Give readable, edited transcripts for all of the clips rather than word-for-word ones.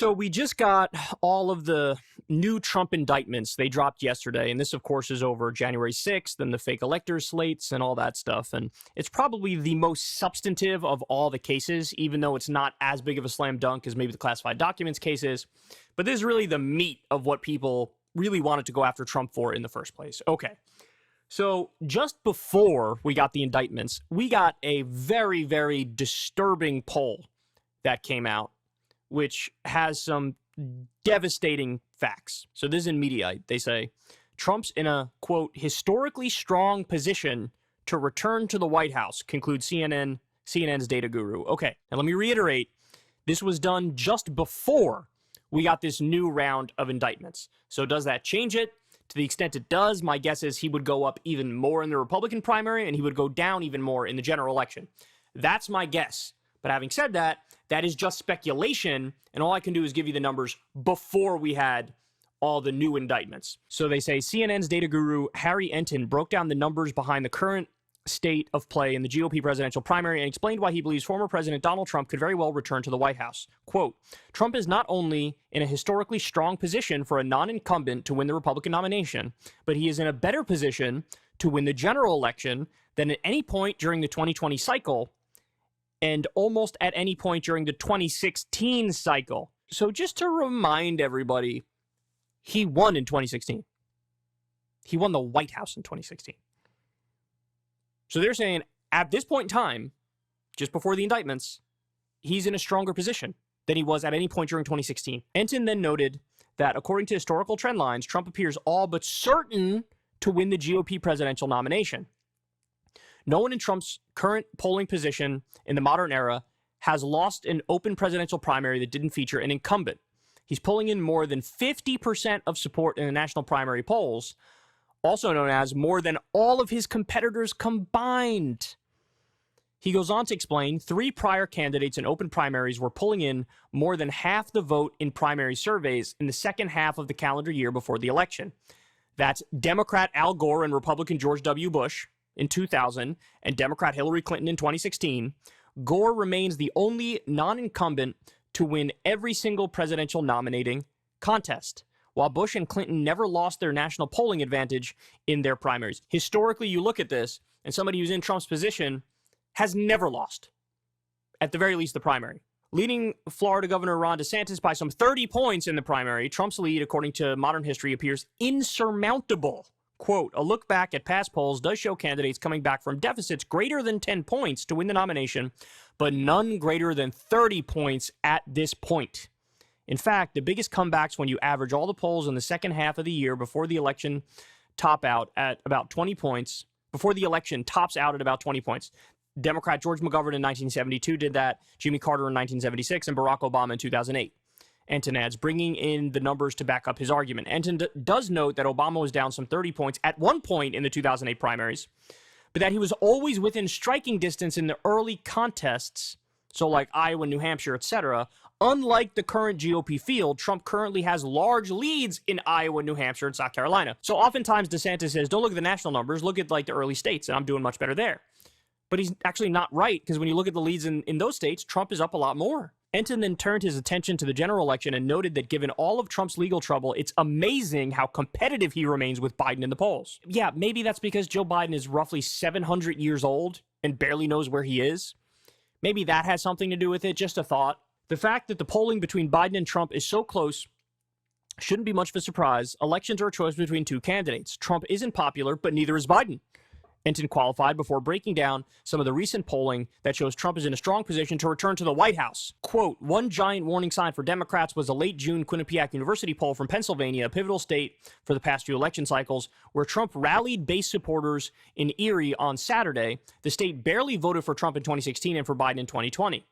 So we just got all of the new Trump indictments. They dropped yesterday, and this, of course, is over January 6th and the fake electors slates and all that stuff. And it's probably the most substantive of all the cases, even though it's not as big of a slam dunk as maybe the classified documents cases. But this is really the meat of what people really wanted to go after Trump for in the first place. Okay. So just before we got the indictments, we got a very, very disturbing poll that came out, which has some devastating facts. So this is in Mediaite. They say, Trump's in a, quote, historically strong position to return to the White House, concludes CNN's data guru. Okay, and let me reiterate, this was done just before we got this new round of indictments. So does that change it? To the extent it does, my guess is he would go up even more in the Republican primary and he would go down even more in the general election. That's my guess. But having said that, that is just speculation, and all I can do is give you the numbers before we had all the new indictments. So they say CNN's data guru Harry Enton broke down the numbers behind the current state of play in the GOP presidential primary and explained why he believes former President Donald Trump could very well return to the White House. Quote, Trump is not only in a historically strong position for a non-incumbent to win the Republican nomination, but he is in a better position to win the general election than at any point during the 2020 cycle and almost at any point during the 2016 cycle. So just to remind everybody, he won in 2016. He won the White House in 2016. So they're saying at this point in time, just before the indictments, he's in a stronger position than he was at any point during 2016. Enton then noted that according to historical trend lines, Trump appears all but certain to win the GOP presidential nomination. No one in Trump's current polling position in the modern era has lost an open presidential primary that didn't feature an incumbent. He's pulling in more than 50% of support in the national primary polls, also known as more than all of his competitors combined. He goes on to explain 3 prior candidates in open primaries were pulling in more than half the vote in primary surveys in the second half of the calendar year before the election. That's Democrat Al Gore and Republican George W. Bush in 2000 and Democrat Hillary Clinton in 2016. Gore remains the only non-incumbent to win every single presidential nominating contest, while Bush and Clinton never lost their national polling advantage in their primaries. Historically, you look at this, and somebody who's in Trump's position has never lost, at the very least, the primary. Leading Florida Governor Ron DeSantis by some 30 points in the primary, Trump's lead, according to modern history, appears insurmountable. Quote, a look back at past polls does show candidates coming back from deficits greater than 10 points to win the nomination, but none greater than 30 points at this point. In fact, the biggest comebacks when you average all the polls in the second half of the year before the election top out at about 20 points, before the election tops out at about 20 points. Democrat George McGovern in 1972 did that, Jimmy Carter in 1976, and Barack Obama in 2008. Enton adds, bringing in the numbers to back up his argument. Enton does note that Obama was down some 30 points at one point in the 2008 primaries, but that he was always within striking distance in the early contests, so like Iowa, New Hampshire, etc. Unlike the current GOP field, Trump currently has large leads in Iowa, New Hampshire, and South Carolina. So oftentimes DeSantis says, don't look at the national numbers, look at like the early states, and I'm doing much better there. But he's actually not right, because when you look at the leads in those states, Trump is up a lot more. Enton then turned his attention to the general election and noted that given all of Trump's legal trouble, it's amazing how competitive he remains with Biden in the polls. Yeah, maybe that's because Joe Biden is roughly 700 years old and barely knows where he is. Maybe that has something to do with it, just a thought. The fact that the polling between Biden and Trump is so close shouldn't be much of a surprise. Elections are a choice between 2 candidates. Trump isn't popular, but neither is Biden. Enton qualified before breaking down some of the recent polling that shows Trump is in a strong position to return to the White House. Quote, one giant warning sign for Democrats was a late June Quinnipiac University poll from Pennsylvania, a pivotal state for the past few election cycles, where Trump rallied base supporters in Erie on Saturday. The state barely voted for Trump in 2016 and for Biden in 2020.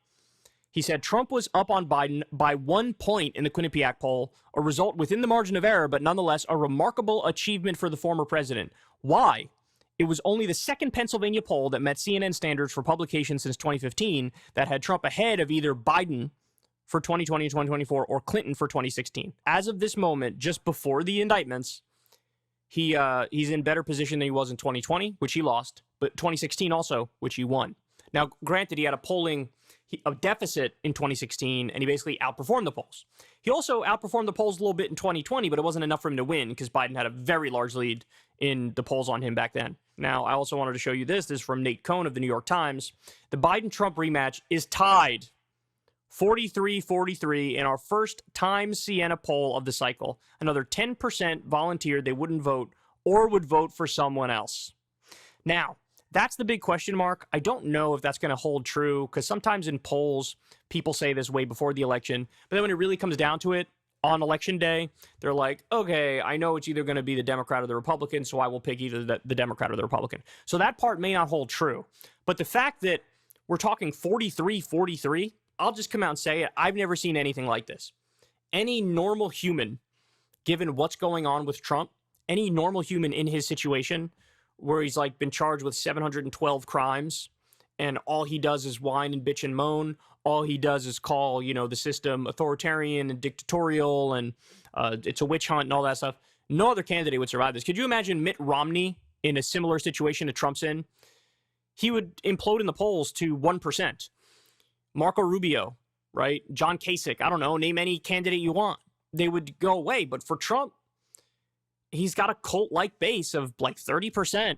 He said Trump was up on Biden by 1 point in the Quinnipiac poll, a result within the margin of error, but nonetheless a remarkable achievement for the former president. Why? It was only the second Pennsylvania poll that met CNN standards for publication since 2015 that had Trump ahead of either Biden for 2020 and 2024 or Clinton for 2016. As of this moment, just before the indictments, he's in better position than he was in 2020, which he lost, but 2016 also, which he won. Now, granted, he had a polling a deficit in 2016, and he basically outperformed the polls. He also outperformed the polls a little bit in 2020, but it wasn't enough for him to win because Biden had a very large lead in the polls on him back then. Now, I also wanted to show you this. This is from Nate Cohn of the New York Times. The Biden-Trump rematch is tied 43-43 in our first Times Siena poll of the cycle. Another 10% volunteered they wouldn't vote or would vote for someone else. Now, that's the big question mark. I don't know if that's going to hold true because sometimes in polls, people say this way before the election. But then when it really comes down to it, on election day, they're like, okay, I know it's either going to be the Democrat or the Republican, so I will pick either the Democrat or the Republican. So that part may not hold true. But the fact that we're talking 43-43, I'll just come out and say it. I've never seen anything like this. Any normal human, given what's going on with Trump, any normal human in his situation, where he's like been charged with 712 crimes, and all he does is whine and bitch and moan. All he does is call, the system authoritarian and dictatorial, and it's a witch hunt and all that stuff. No other candidate would survive this. Could you imagine Mitt Romney in a similar situation to Trump's in? He would implode in the polls to 1%. Marco Rubio, right? John Kasich, I don't know, name any candidate you want. They would go away. But for Trump, he's got a cult-like base of like 30%.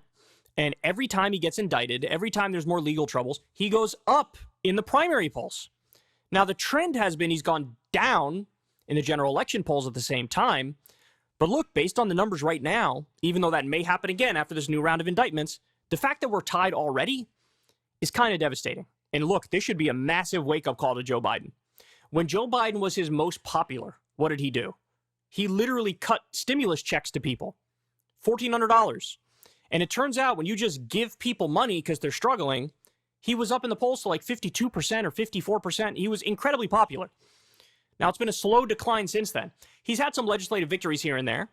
And every time he gets indicted, every time there's more legal troubles, he goes up in the primary polls. Now, the trend has been he's gone down in the general election polls at the same time. But look, based on the numbers right now, even though that may happen again after this new round of indictments, the fact that we're tied already is kind of devastating. And look, this should be a massive wake-up call to Joe Biden. When Joe Biden was his most popular, what did he do? He literally cut stimulus checks to people, $1,400. And it turns out when you just give people money because they're struggling, he was up in the polls to like 52% or 54%. He was incredibly popular. Now, it's been a slow decline since then. He's had some legislative victories here and there,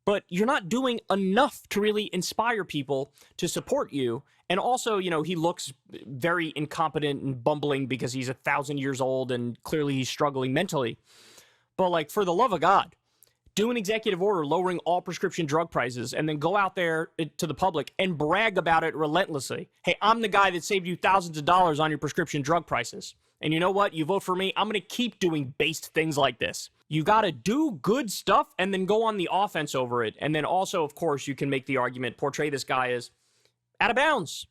but you're not doing enough to really inspire people to support you. And also, he looks very incompetent and bumbling because he's 1,000 years old and clearly he's struggling mentally. But like, for the love of God, do an executive order lowering all prescription drug prices and then go out there to the public and brag about it relentlessly. Hey, I'm the guy that saved you thousands of dollars on your prescription drug prices. And you know what? You vote for me, I'm going to keep doing based things like this. You got to do good stuff and then go on the offense over it. And then also, of course, you can make the argument, portray this guy as out of bounds.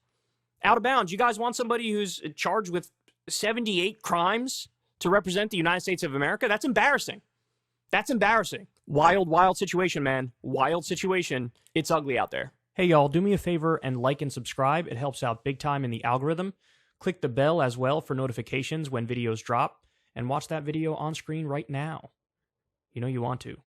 Out of bounds. You guys want somebody who's charged with 78 crimes to represent the United States of America? That's embarrassing. That's embarrassing. Wild, wild situation, man. Wild situation. It's ugly out there. Hey, y'all, do me a favor and like and subscribe. It helps out big time in the algorithm. Click the bell as well for notifications when videos drop. And watch that video on screen right now. You know you want to.